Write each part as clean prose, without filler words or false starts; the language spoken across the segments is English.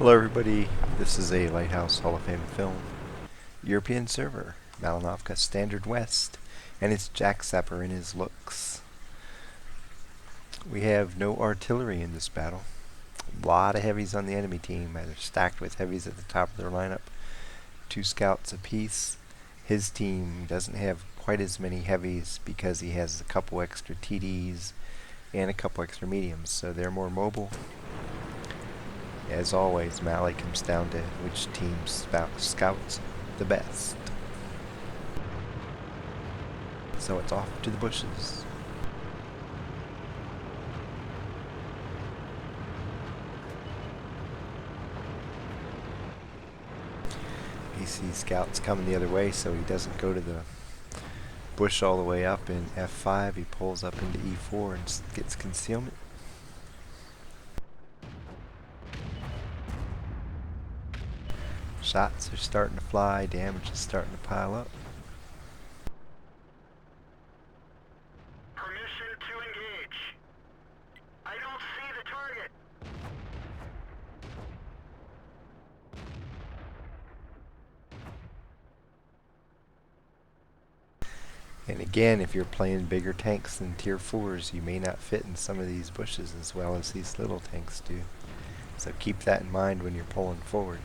Hello everybody, this is a Lighthouse Hall of Fame film. European server, Malinovka Standard West, and it's jaksapper in his Luchs. We have no artillery in this battle. A lot of heavies on the enemy team, either stacked with heavies at the top of their lineup, 2 scouts apiece. His team doesn't have quite as many heavies because he has a couple extra TDs and a couple extra mediums, so they're more mobile. As always, Mali comes down to which team scouts the best. So it's off to the bushes. He sees scouts coming the other way, so he doesn't go to the bush all the way up in F5. He pulls up into E4 and gets concealment. Shots are starting to fly, damage is starting to pile up. Permission to engage. I don't see the target. And again, if you're playing bigger tanks than tier 4s, you may not fit in some of these bushes as well as these little tanks do. So keep that in mind when you're pulling forward.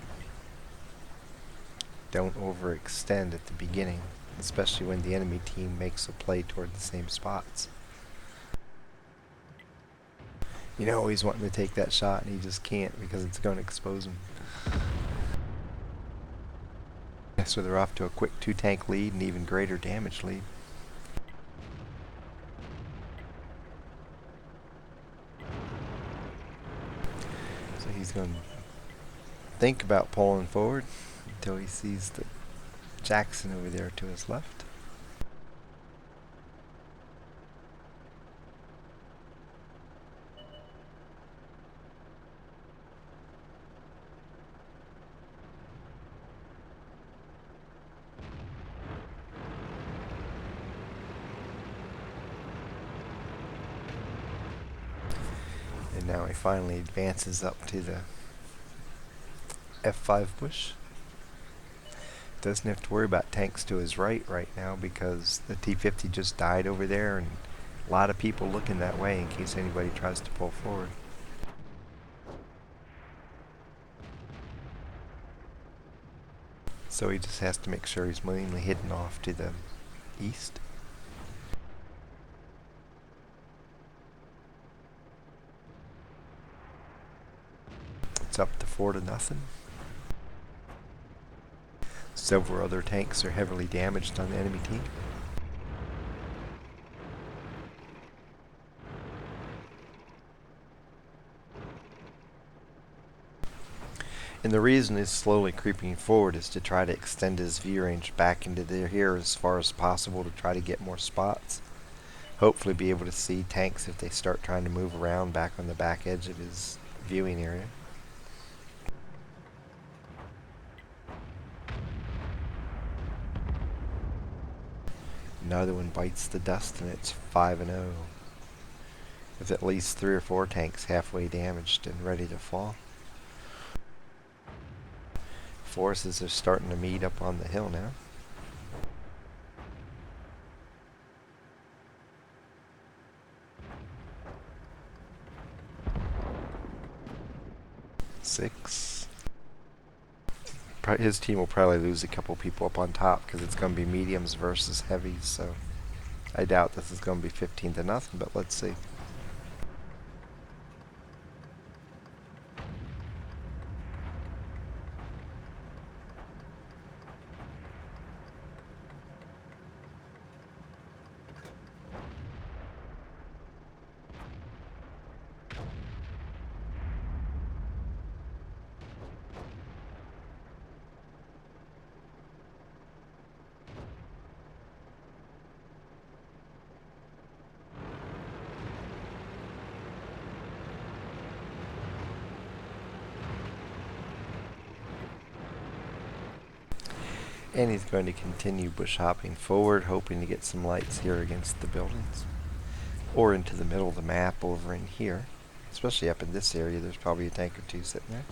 Don't overextend at the beginning, especially when the enemy team makes a play toward the same spots. You know, he's wanting to take that shot and he just can't because it's going to expose him. So they're off to a quick 2-tank lead and even greater damage lead. So he's going to think about pulling forward until he sees the Jackson over there to his left. And now he finally advances up to the F5 bush. Doesn't have to worry about tanks to his right now because the T-50 just died over there and a lot of people looking that way in case anybody tries to pull forward. So he just has to make sure he's mainly hidden off to the east. It's up to 4-0. Several other tanks are heavily damaged on the enemy team. And the reason he's slowly creeping forward is to try to extend his view range back into here as far as possible to try to get more spots. Hopefully be able to see tanks if they start trying to move around back on the back edge of his viewing area. Another one bites the dust and it's 5-0. With at least 3 or 4 tanks halfway damaged and ready to fall. Forces are starting to meet up on the hill now. Six. His team will probably lose a couple people up on top because it's going to be mediums versus heavies, so I doubt this is going to be 15-0, but let's see. And he's going to continue bush hopping forward, hoping to get some lights here against the buildings. Or into the middle of the map over in here. Especially up in this area, there's probably a tank or two sitting there.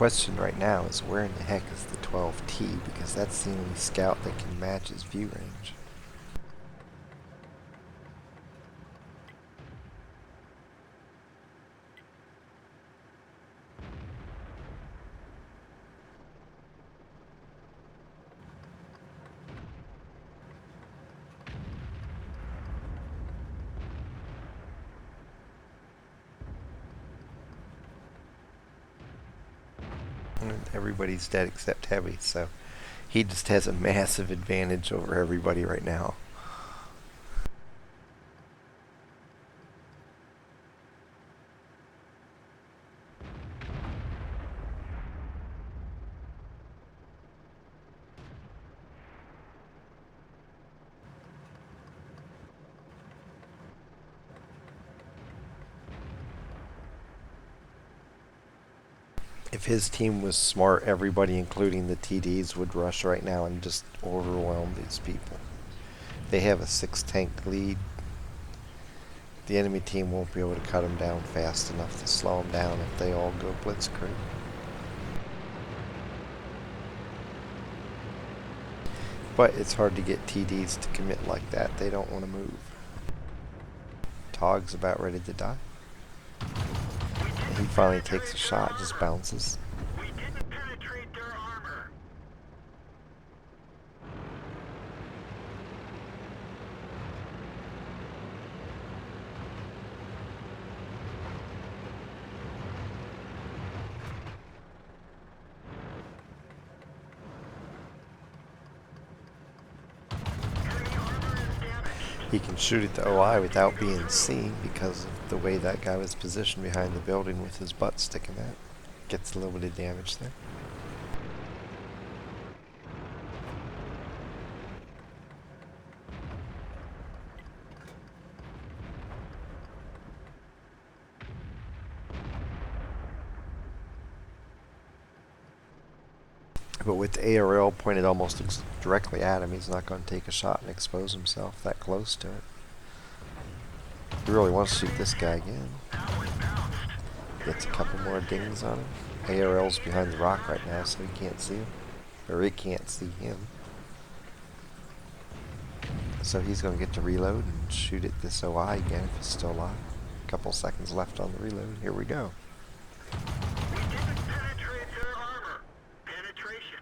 question right now is where in the heck is the 12T, because that's the only scout that can match his view range. And everybody's dead except Heavy, so he just has a massive advantage over everybody right now. If his team was smart, everybody, including the TDs, would rush right now and just overwhelm these people. They have a 6-tank lead. The enemy team won't be able to cut them down fast enough to slow them down if they all go blitzkrieg. But it's hard to get TDs to commit like that. They don't want to move. Tog's about ready to die. And he finally takes a shot, just bounces. We didn't penetrate their armor. Enemy armor is damaged. He can shoot at the OI without being seen because of the way that guy was positioned behind the building with his butt sticking out. Gets a little bit of damage there. But with the ARL pointed almost directly at him, he's not going to take a shot and expose himself that close to it. He really wants to shoot this guy again. Gets a couple more dings on him. ARL's behind the rock right now, so he can't see him. Or it can't see him. So he's going to get to reload and shoot at this OI again if he's still alive. A couple seconds left on the reload. Here we go. We didn't penetrate their armor. Penetration.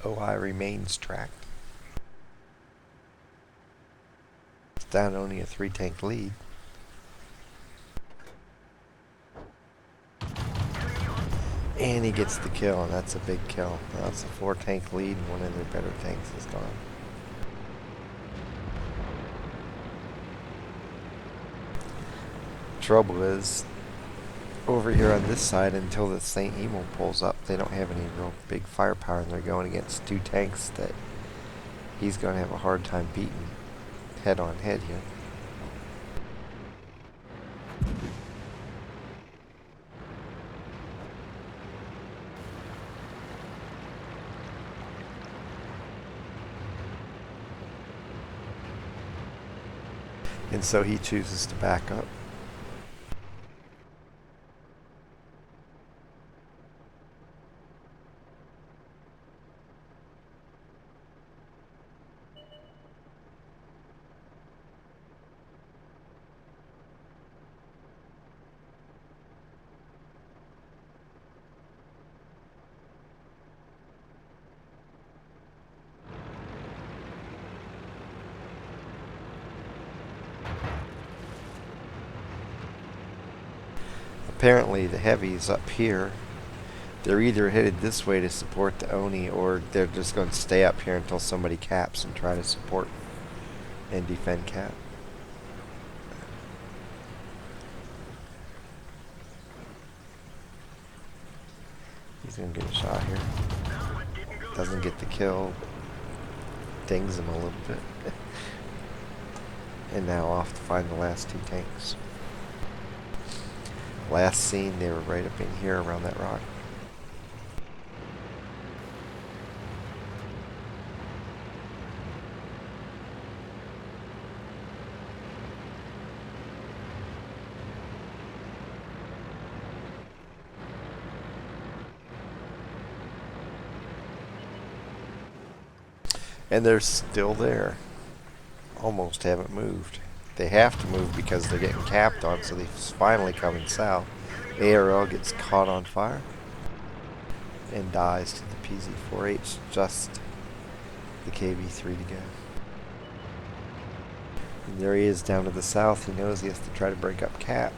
OI remains tracked. It's down only a 3-tank lead. And he gets the kill, and that's a big kill. That's a 4-tank lead, and one of their better tanks is gone. Trouble is, over here on this side, until the St. Emo pulls up, they don't have any real big firepower, and they're going against 2 tanks that he's going to have a hard time beating head on head here. And so he chooses to back up. Apparently the heavies up here, they're either headed this way to support the Oni, or they're just going to stay up here until somebody caps and try to support and defend cap. He's going to get a shot here. Doesn't get the kill. Dings him a little bit. And now off to find the last 2 tanks. Last seen, they were right up in here around that rock. And they're still there. Almost haven't moved. They have to move because they're getting capped on, so they're finally coming south. ARL gets caught on fire and dies to the PZ-4H, just the KV-3 to go. And there he is down to the south. He knows he has to try to break up cap.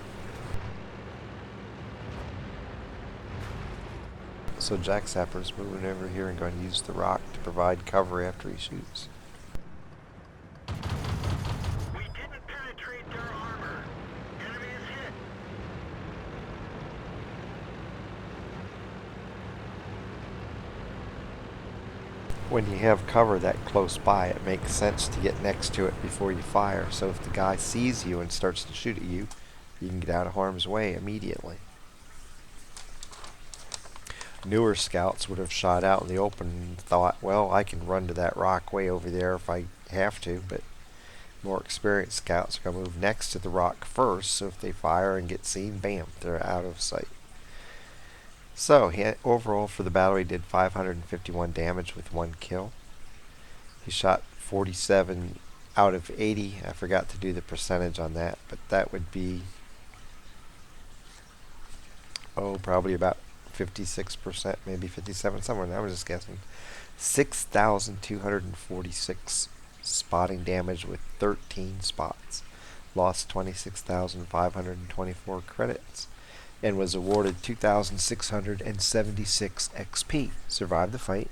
So jaksapper's moving over here and going to use the rock to provide cover after he shoots. We didn't penetrate their armor. Enemy is hit. When you have cover that close by, it makes sense to get next to it before you fire. So if the guy sees you and starts to shoot at you, you can get out of harm's way immediately. Newer scouts would have shot out in the open and thought, well, I can run to that rock way over there if I have to, but more experienced scouts are going to move next to the rock first, so if they fire and get seen, bam, they're out of sight. So, overall for the battle, he did 551 damage with 1 kill. He shot 47 out of 80. I forgot to do the percentage on that, but that would be, probably about 56%, maybe 57, somewhere. I was just guessing. 6,246 spotting damage with 13 spots. Lost 26,524 credits. And was awarded 2,676 XP. Survived the fight.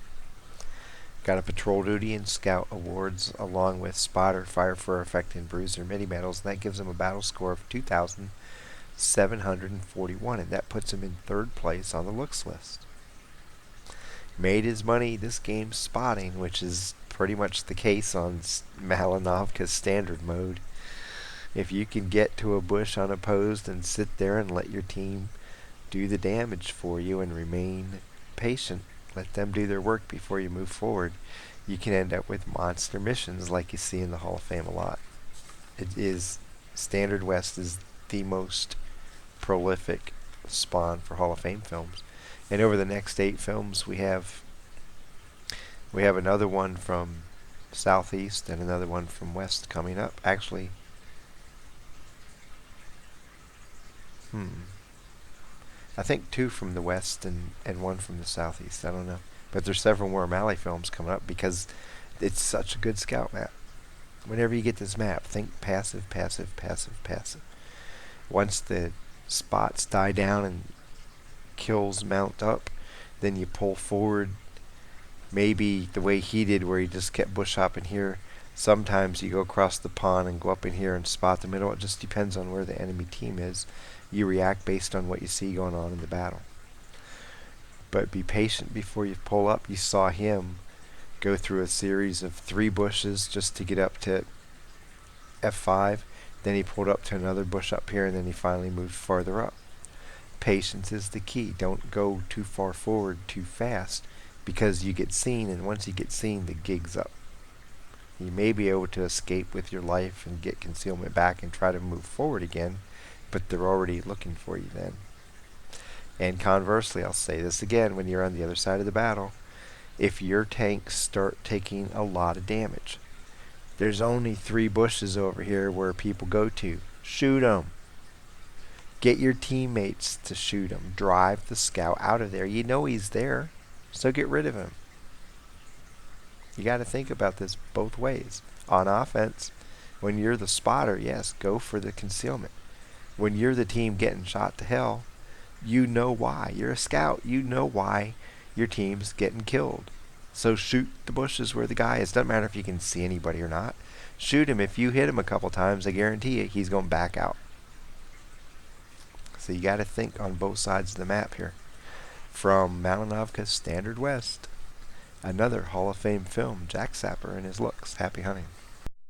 Got a patrol duty and scout awards along with spotter, fire for effect, and bruiser mini medals. And that gives him a battle score of 2,741. And that puts him in 3rd place on the Luchs list. Made his money this game spotting, which is pretty much the case on Malinovka's standard mode. If you can get to a bush unopposed and sit there and let your team do the damage for you and remain patient, let them do their work before you move forward, you can end up with monster missions like you see in the Hall of Fame a lot. Standard West is the most prolific spawn for Hall of Fame films. And over the next 8 films, we have another one from Southeast and another one from West coming up. Actually, I think 2 from the West and 1 from the Southeast. I don't know. But there's several more Mali films coming up because it's such a good scout map. Whenever you get this map, think passive, passive, passive, passive. Once the spots die down and kills mount up, then you pull forward. Maybe the way he did, where he just kept bush hopping here. Sometimes you go across the pond and go up in here and spot the middle. It just depends on where the enemy team is. You react based on what you see going on in the battle. But be patient before you pull up. You saw him go through a series of 3 bushes just to get up to F5. Then he pulled up to another bush up here, and then he finally moved farther up. Patience is the key. Don't go too far forward too fast, because you get seen, and once you get seen, the gig's up. You may be able to escape with your life and get concealment back and try to move forward again, but they're already looking for you then. And conversely, I'll say this again, when you're on the other side of the battle, if your tanks start taking a lot of damage, there's only 3 bushes over here where people go to. Shoot them. Get your teammates to shoot him. Drive the scout out of there. You know he's there, so get rid of him. You got to think about this both ways. On offense, when you're the spotter, yes, go for the concealment. When you're the team getting shot to hell, you know why. You're a scout. You know why your team's getting killed. So shoot the bushes where the guy is. Doesn't matter if you can see anybody or not. Shoot him. If you hit him a couple times, I guarantee you he's going back out. So you got to think on both sides of the map here. From Malinovka's Standard West, another Hall of Fame film, Jaksapper and his Luchs. Happy hunting.